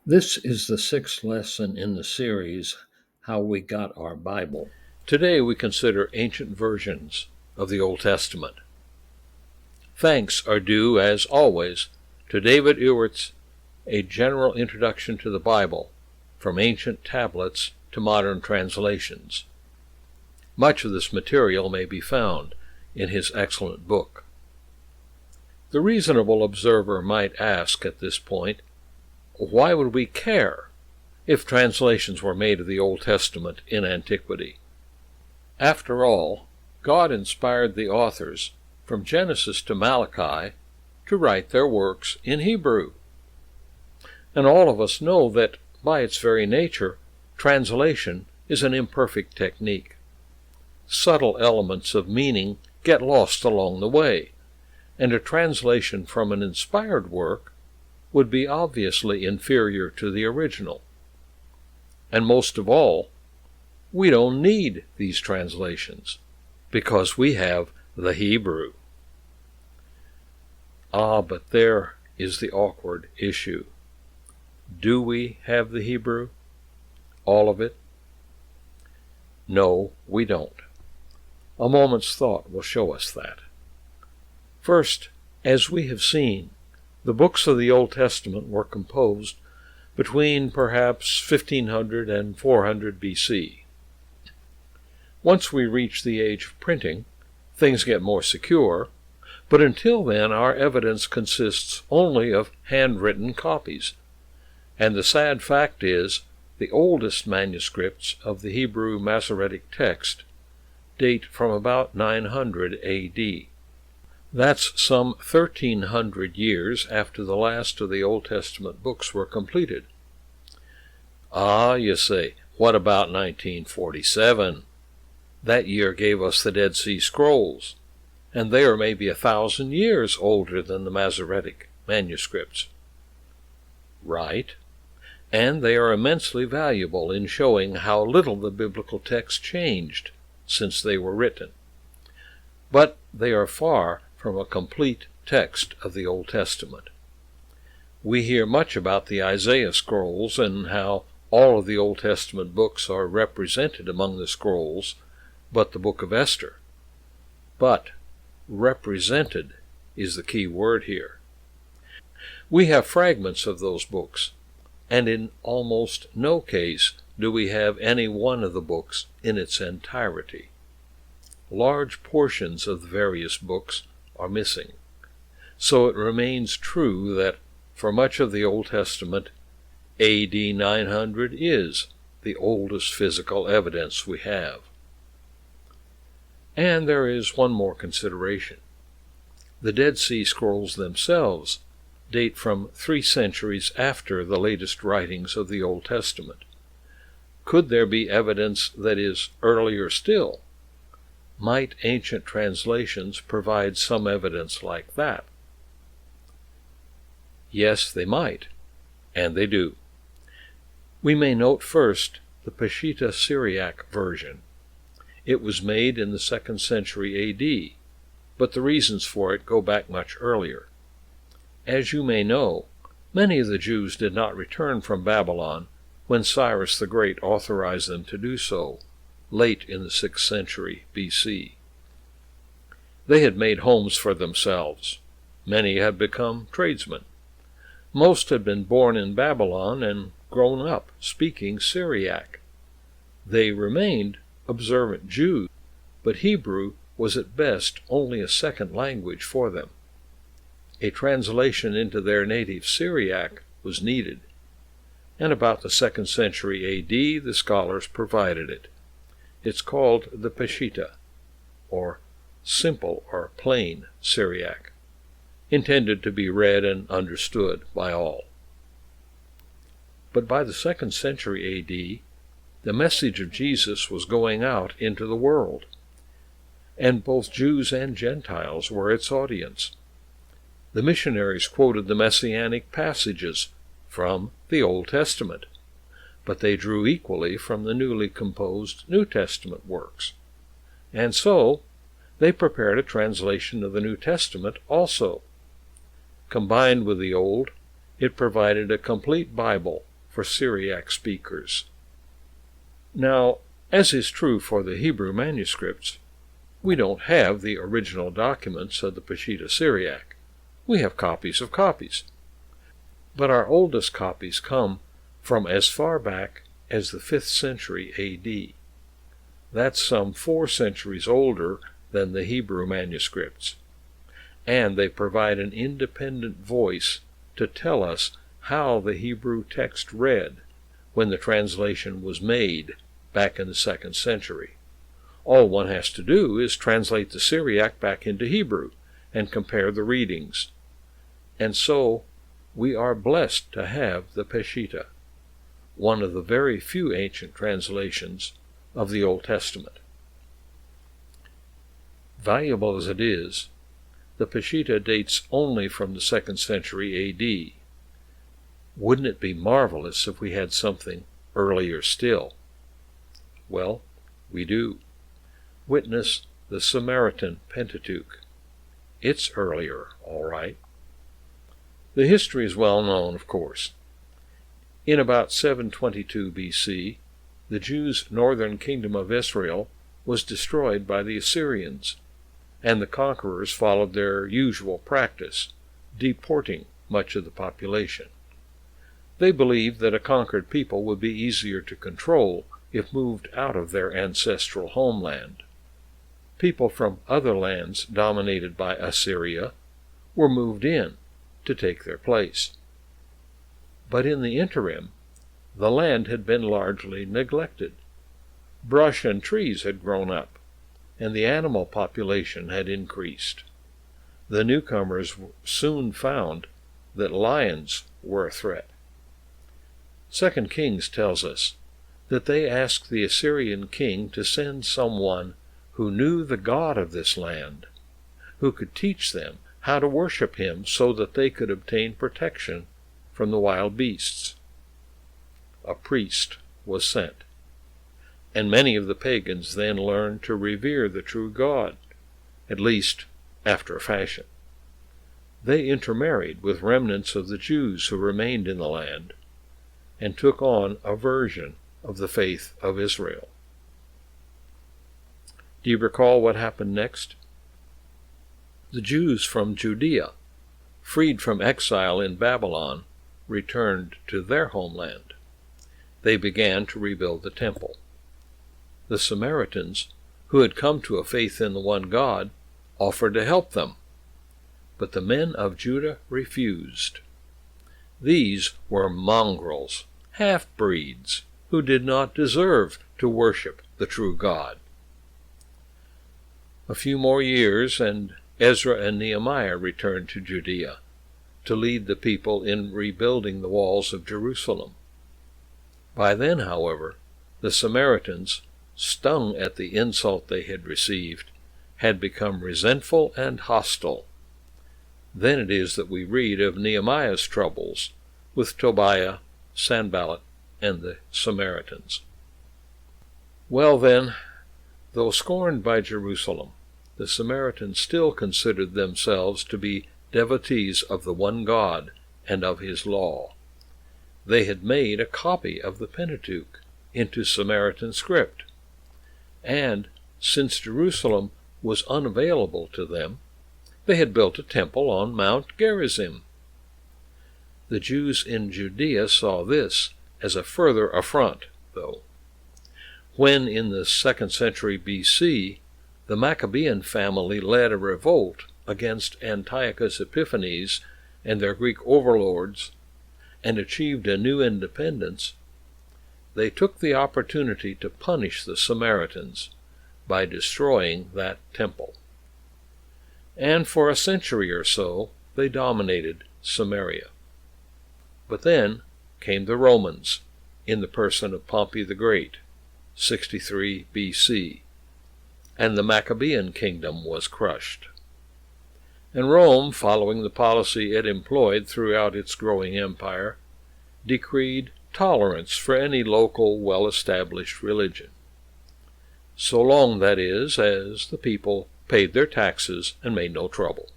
This is the sixth lesson in the series, How We Got Our Bible. Today we consider ancient versions of the Old Testament. Thanks are due, as always, to David Ewert's A General Introduction to the Bible, from ancient tablets to modern translations. Much of this material may be found in his excellent book. The reasonable observer might ask at this point, why would we care if translations were made of the Old Testament in antiquity? After all, God inspired the authors from Genesis to Malachi to write their works in Hebrew. And all of us know that, by its very nature, translation is an imperfect technique. Subtle elements of meaning get lost along the way, and a translation from an inspired work would be obviously inferior to the original. And most of all, we don't need these translations, because we have the Hebrew. But there is the awkward issue. Do we have the Hebrew? All of it? No, we don't. A moment's thought will show us that. First, as we have seen, the books of the Old Testament were composed between perhaps 1500 and 400 BC. Once we reach the age of printing, things get more secure, but until then our evidence consists only of handwritten copies. And the sad fact is, the oldest manuscripts of the Hebrew Masoretic text date from about 900 AD. That's some 1,300 years after the last of the Old Testament books were completed. You say, what about 1947? That year gave us the Dead Sea Scrolls, and they are maybe 1,000 years older than the Masoretic manuscripts. Right, and they are immensely valuable in showing how little the biblical text changed since they were written. But they are far from a complete text of the Old Testament. We hear much about the Isaiah scrolls and how all of the Old Testament books are represented among the scrolls, but the book of Esther. But represented is the key word here. We have fragments of those books, and in almost no case do we have any one of the books in its entirety. Large portions of the various books are missing. So it remains true that for much of the Old Testament, AD 900 is the oldest physical evidence we have. And there is one more consideration. The Dead Sea Scrolls themselves date from 3 centuries after the latest writings of the Old Testament. Could there be evidence that is earlier still? Might ancient translations provide some evidence like that? Yes, they might, and they do. We may note first the Peshitta Syriac version. It was made in the 2nd century AD, but the reasons for it go back much earlier. As you may know, many of the Jews did not return from Babylon when Cyrus the Great authorized them to do so, late in the 6th century BC. They had made homes for themselves. Many had become tradesmen. Most had been born in Babylon and grown up speaking Syriac. They remained observant Jews, but Hebrew was at best only a second language for them. A translation into their native Syriac was needed, and about the 2nd century AD the scholars provided it. It's called the Peshitta, or simple or plain Syriac, intended to be read and understood by all. But by the 2nd century AD, the message of Jesus was going out into the world, and both Jews and Gentiles were its audience. The missionaries quoted the messianic passages from the Old Testament, but they drew equally from the newly composed New Testament works. And so, they prepared a translation of the New Testament also. Combined with the Old, it provided a complete Bible for Syriac speakers. Now, as is true for the Hebrew manuscripts, we don't have the original documents of the Peshitta Syriac. We have copies of copies. But our oldest copies come from as far back as the 5th century A.D. That's some 4 centuries older than the Hebrew manuscripts, and they provide an independent voice to tell us how the Hebrew text read when the translation was made back in the 2nd century. All one has to do is translate the Syriac back into Hebrew and compare the readings. And so we are blessed to have the Peshitta, one of the very few ancient translations of the Old Testament. Valuable as it is, the Peshitta dates only from the 2nd century A.D. Wouldn't it be marvelous if we had something earlier still? Well, we do. Witness the Samaritan Pentateuch. It's earlier, all right. The history is well known, of course. In about 722 B.C., the Jews' northern kingdom of Israel was destroyed by the Assyrians, and the conquerors followed their usual practice, deporting much of the population. They believed that a conquered people would be easier to control if moved out of their ancestral homeland. People from other lands dominated by Assyria were moved in to take their place. But in the interim, the land had been largely neglected. Brush and trees had grown up, and the animal population had increased. The newcomers soon found that lions were a threat. 2 Kings tells us that they asked the Assyrian king to send someone who knew the God of this land, who could teach them how to worship him so that they could obtain protection from the wild beasts. A priest was sent, and many of the pagans then learned to revere the true God, at least after a fashion. They intermarried with remnants of the Jews who remained in the land, and took on a version of the faith of Israel. Do you recall what happened next? The Jews from Judea, freed from exile in Babylon, returned to their homeland. They began to rebuild the temple. The Samaritans, who had come to a faith in the one God, offered to help them, but the men of Judah refused. These were mongrels, half-breeds, who did not deserve to worship the true God. A few more years, and Ezra and Nehemiah returned to Judea to lead the people in rebuilding the walls of Jerusalem. By then, however, the Samaritans, stung at the insult they had received, had become resentful and hostile. Then it is that we read of Nehemiah's troubles with Tobiah, Sanballat, and the Samaritans. Well then, though scorned by Jerusalem, the Samaritans still considered themselves to be devotees of the one God and of his law. They had made a copy of the Pentateuch into Samaritan script, and since Jerusalem was unavailable to them, they had built a temple on Mount Gerizim. The Jews in Judea saw this as a further affront, though. When in the 2nd century B.C., the Maccabean family led a revolt against Antiochus Epiphanes and their Greek overlords and achieved a new independence, they took the opportunity to punish the Samaritans by destroying that temple. And for a century or so, they dominated Samaria. But then came the Romans, in the person of Pompey the Great, 63 B.C., and the Maccabean kingdom was crushed. And Rome, following the policy it employed throughout its growing empire, decreed tolerance for any local, well-established religion. So long, that is, as the people paid their taxes and made no trouble.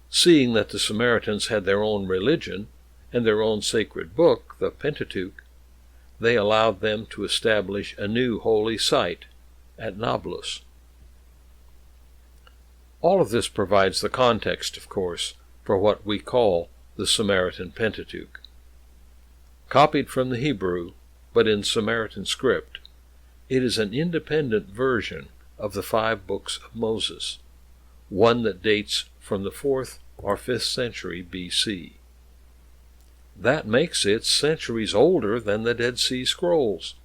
Seeing that the Samaritans had their own religion, and their own sacred book, the Pentateuch, they allowed them to establish a new holy site at Nablus. All of this provides the context, of course, for what we call the Samaritan Pentateuch. Copied from the Hebrew, but in Samaritan script, it is an independent version of the 5 books of Moses, one that dates from the 4th or 5th century BC. That makes it centuries older than the Dead Sea Scrolls.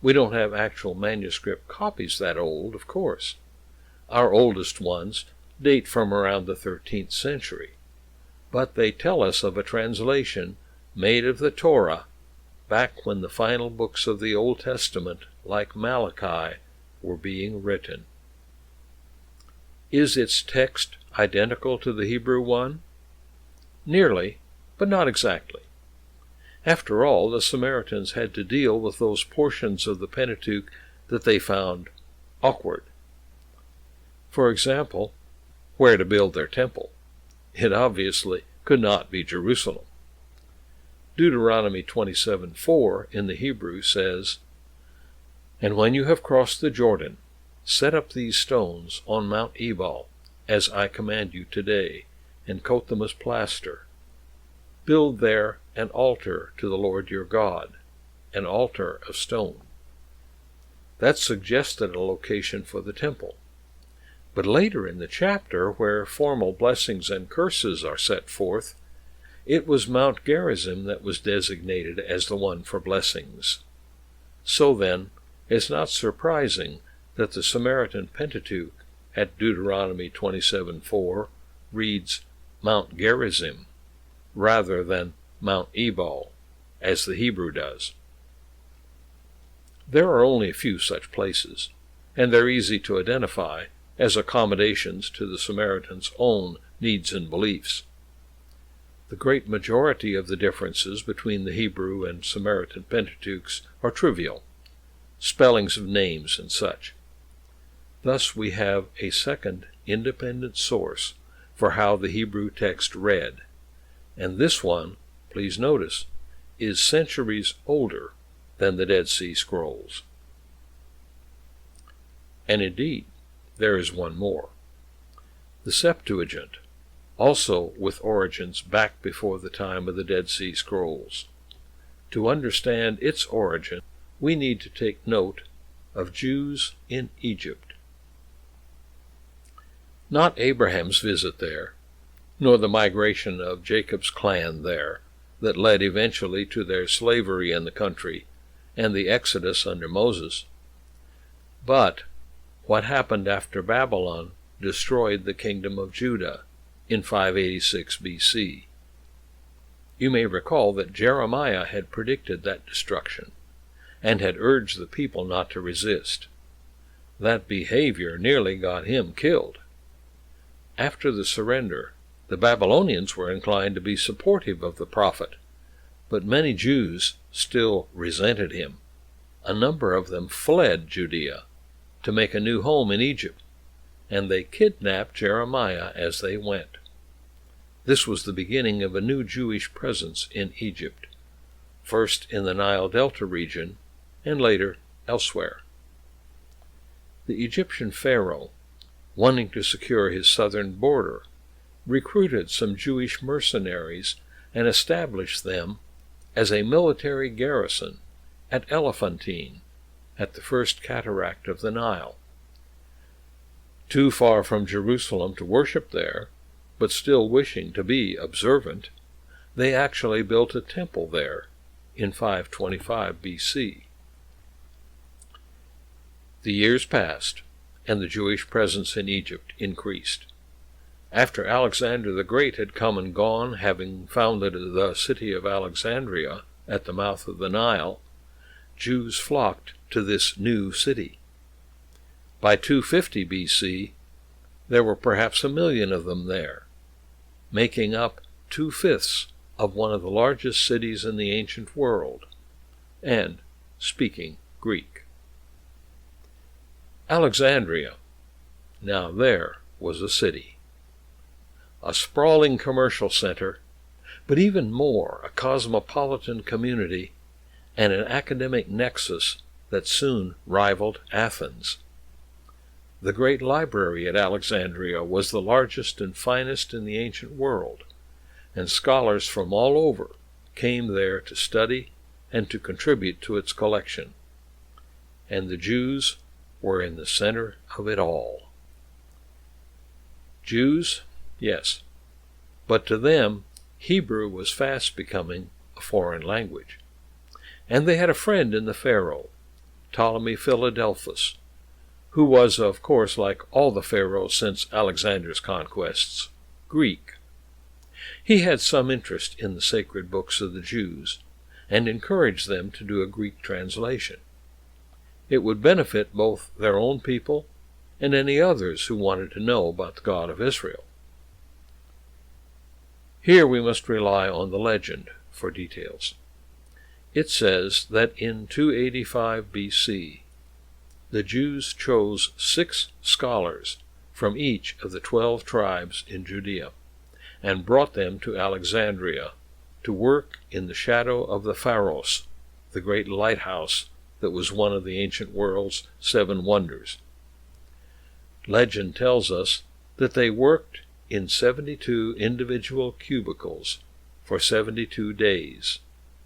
We don't have actual manuscript copies that old, of course. Our oldest ones date from around the 13th century, but they tell us of a translation made of the Torah back when the final books of the Old Testament, like Malachi, were being written. Is its text identical to the Hebrew one? Nearly, but not exactly. After all, the Samaritans had to deal with those portions of the Pentateuch that they found awkward. For example, where to build their temple. It obviously could not be Jerusalem. Deuteronomy 27:4 in the Hebrew says, "And when you have crossed the Jordan, set up these stones on Mount Ebal, as I command you today, and coat them as plaster. Build there an altar to the Lord your God, an altar of stone." That suggested a location for the temple. But later in the chapter, where formal blessings and curses are set forth, it was Mount Gerizim that was designated as the one for blessings. So then, it's not surprising that the Samaritan Pentateuch at Deuteronomy 27:4 reads Mount Gerizim rather than Mount Ebal, as the Hebrew does. There are only a few such places, and they're easy to identify as accommodations to the Samaritans' own needs and beliefs. The great majority of the differences between the Hebrew and Samaritan Pentateuchs are trivial, spellings of names and such. Thus we have a second independent source for how the Hebrew text read, and this one, please notice, is centuries older than the Dead Sea Scrolls. And indeed, there is one more. The Septuagint, also with origins back before the time of the Dead Sea Scrolls. To understand its origin, we need to take note of Jews in Egypt. Not Abraham's visit there, nor the migration of Jacob's clan there, that led eventually to their slavery in the country and the Exodus under Moses, but what happened after Babylon destroyed the kingdom of Judah in 586 BC. You may recall that Jeremiah had predicted that destruction and had urged the people not to resist. That behavior nearly got him killed. After the surrender, the Babylonians were inclined to be supportive of the prophet, but many Jews still resented him. A number of them fled Judea to make a new home in Egypt, and they kidnapped Jeremiah as they went. This was the beginning of a new Jewish presence in Egypt, first in the Nile Delta region, and later elsewhere. The Egyptian pharaoh, wanting to secure his southern border, recruited some Jewish mercenaries and established them as a military garrison at Elephantine, at the first cataract of the Nile. Too far from Jerusalem to worship there, but still wishing to be observant, they actually built a temple there in 525 BC. The years passed, and the Jewish presence in Egypt increased. After Alexander the Great had come and gone, having founded the city of Alexandria at the mouth of the Nile, Jews flocked to this new city. By 250 BC, there were perhaps 1 million of them there, making up 2/5 of one of the largest cities in the ancient world, and speaking Greek. Alexandria, now there was a city, a sprawling commercial center, but even more a cosmopolitan community and an academic nexus that soon rivaled Athens. The great library at Alexandria was the largest and finest in the ancient world, and scholars from all over came there to study and to contribute to its collection. And the Jews were in the center of it all. Jews? Yes. But to them, Hebrew was fast becoming a foreign language. And they had a friend in the Pharaoh, Ptolemy Philadelphus, who was, of course, like all the pharaohs since Alexander's conquests, Greek. He had some interest in the sacred books of the Jews, and encouraged them to do a Greek translation. It would benefit both their own people and any others who wanted to know about the God of Israel. Here we must rely on the legend for details. It says that in 285 BC, the Jews chose 6 scholars from each of the 12 tribes in Judea, and brought them to Alexandria to work in the shadow of the Pharos, the great lighthouse that was one of the ancient world's 7 wonders. Legend tells us that they worked in 72 individual cubicles for 72 days,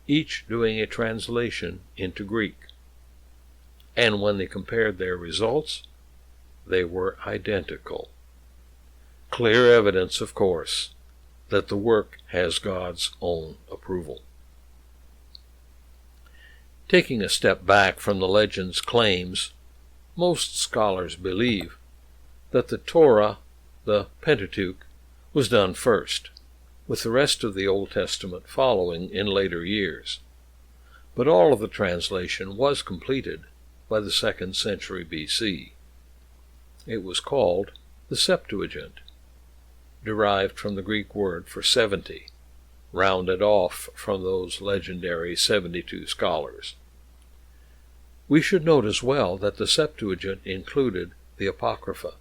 each doing a translation into Greek. And when they compared their results, they were identical. Clear evidence, of course, that the work has God's own approval. Taking a step back from the legend's claims, most scholars believe that the Torah, the Pentateuch, was done first, with the rest of the Old Testament following in later years. But all of the translation was completed by the 2nd century BC. It was called the Septuagint, derived from the Greek word for 70, rounded off from those legendary 72 scholars. We should note as well that the Septuagint included the Apocrypha.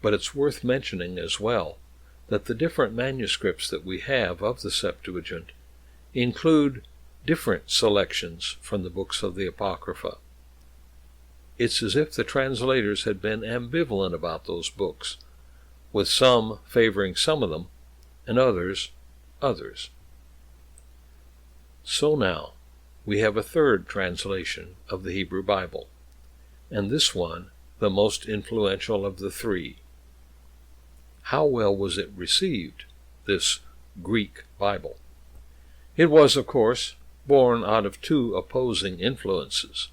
But it's worth mentioning as well that the different manuscripts that we have of the Septuagint include different selections from the books of the Apocrypha. It's as if the translators had been ambivalent about those books, with some favoring some of them and others. So now, we have a third translation of the Hebrew Bible, and this one the most influential of the 3. How well was it received, this Greek Bible? It was, of course, born out of 2 opposing influences.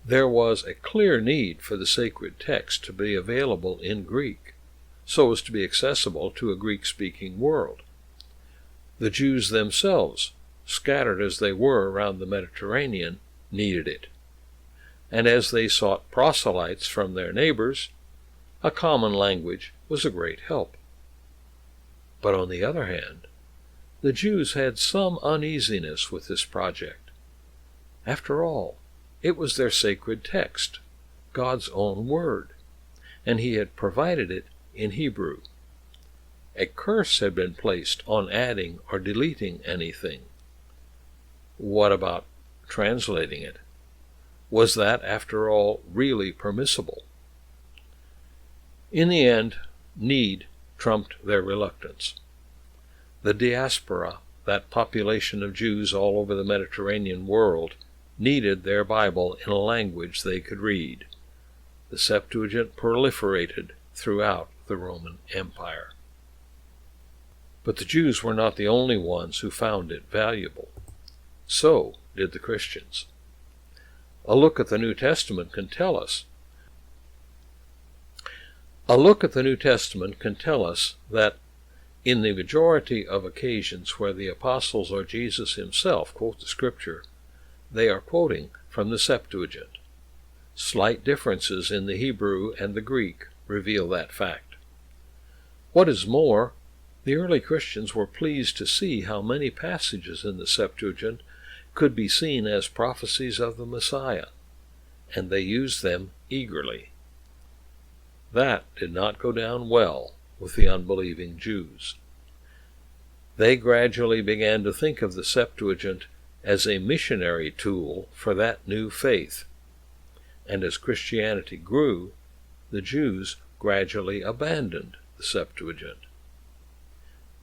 There was a clear need for the sacred text to be available in Greek, so as to be accessible to a Greek-speaking world. The Jews themselves, scattered as they were around the Mediterranean, needed it. And as they sought proselytes from their neighbors, a common language was a great help. But on the other hand, the Jews had some uneasiness with this project. After all, it was their sacred text, God's own word, and he had provided it in Hebrew. A curse had been placed on adding or deleting anything. What about translating it? Was that, after all, really permissible? In the end, need trumped their reluctance. The diaspora, that population of Jews all over the Mediterranean world, needed their Bible in a language they could read. The Septuagint proliferated throughout the Roman Empire. But the Jews were not the only ones who found it valuable. So did the Christians. A look at the New Testament can tell us that in the majority of occasions where the apostles or Jesus himself quote the Scripture, they are quoting from the Septuagint. Slight differences in the Hebrew and the Greek reveal that fact. What is more, the early Christians were pleased to see how many passages in the Septuagint could be seen as prophecies of the Messiah, and they used them eagerly. That did not go down well with the unbelieving Jews. They gradually began to think of the Septuagint as a missionary tool for that new faith. And as Christianity grew, the Jews gradually abandoned the Septuagint.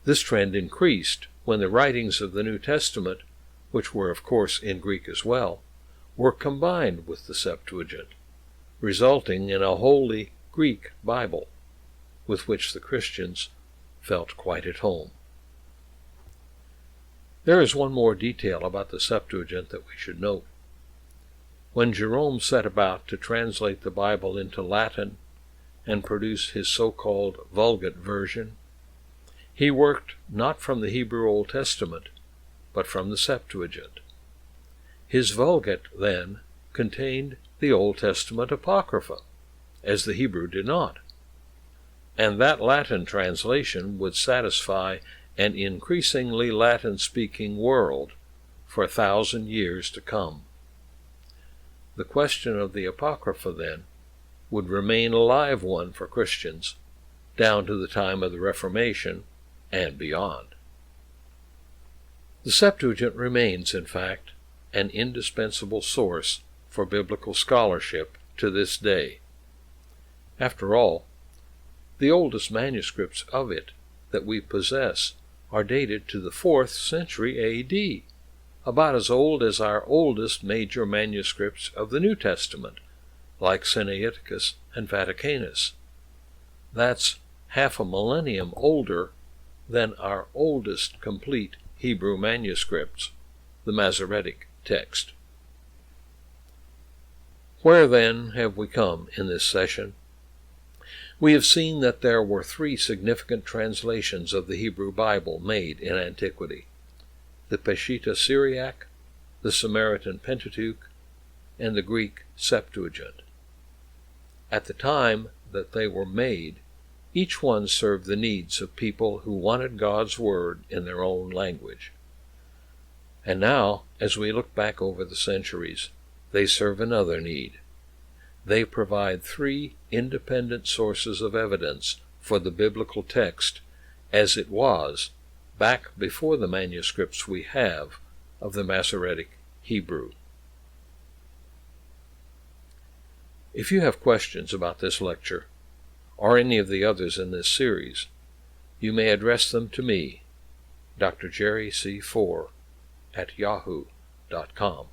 This trend increased when the writings of the New Testament, which were of course in Greek as well, were combined with the Septuagint, resulting in a wholly Greek Bible, with which the Christians felt quite at home. There is one more detail about the Septuagint that we should note. When Jerome set about to translate the Bible into Latin and produce his so-called Vulgate version, he worked not from the Hebrew Old Testament, but from the Septuagint. His Vulgate, then, contained the Old Testament Apocrypha, as the Hebrew did not, and that Latin translation would satisfy an increasingly Latin-speaking world for 1,000 years to come. The question of the Apocrypha, then, would remain a live one for Christians down to the time of the Reformation and beyond. The Septuagint remains, in fact, an indispensable source for biblical scholarship to this day. After all, the oldest manuscripts of it that we possess are dated to the 4th century A.D., about as old as our oldest major manuscripts of the New Testament, like Sinaiticus and Vaticanus. That's half a millennium older than our oldest complete Hebrew manuscripts, the Masoretic text. Where, then, have we come in this session? We have seen that there were 3 significant translations of the Hebrew Bible made in antiquity: the Peshitta Syriac, the Samaritan Pentateuch, and the Greek Septuagint. At the time that they were made, each one served the needs of people who wanted God's Word in their own language. And now, as we look back over the centuries, they serve another need. They provide 3 independent sources of evidence for the biblical text as it was back before the manuscripts we have of the Masoretic Hebrew. If you have questions about this lecture, or any of the others in this series, you may address them to me, Dr. Jerry C. Four, at yahoo.com.